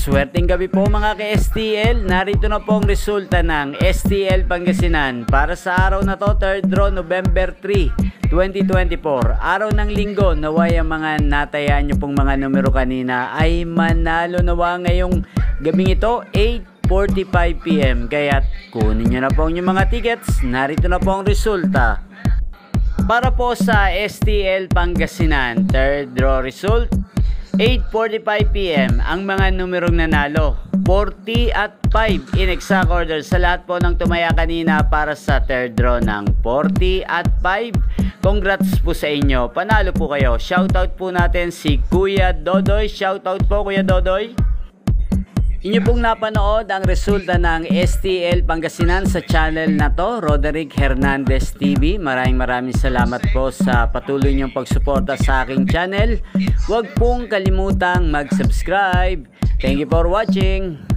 Maswerteng gabi po mga ka-STL. Narito na po ang resulta ng STL Pangasinan para sa araw na to, 3rd draw, November 3, 2024. Araw ng linggo, naway ang mga natayaan nyo pong mga numero kanina ay manalo nawa ngayong gabing ito, 8:45 PM. Kaya kunin nyo na po yung mga tickets. Narito na po ang resulta. Para po sa STL Pangasinan, 3rd draw result, 8:45 PM ang mga numerong nanalo, 40 at 5 in exact order sa lahat po ng tumaya kanina para sa 3rd draw ng 40 at 5. Congrats po sa inyo, panalo po kayo. Shoutout po natin si Kuya Dodoy. Shoutout po Kuya Dodoy. Inyo pong napanood ang resulta ng STL Pangasinan sa channel na to, Roderick Hernandez TV. Maraming salamat po sa patuloy niyong pagsuporta sa aking channel. Huwag pong kalimutang mag-subscribe. Thank you for watching.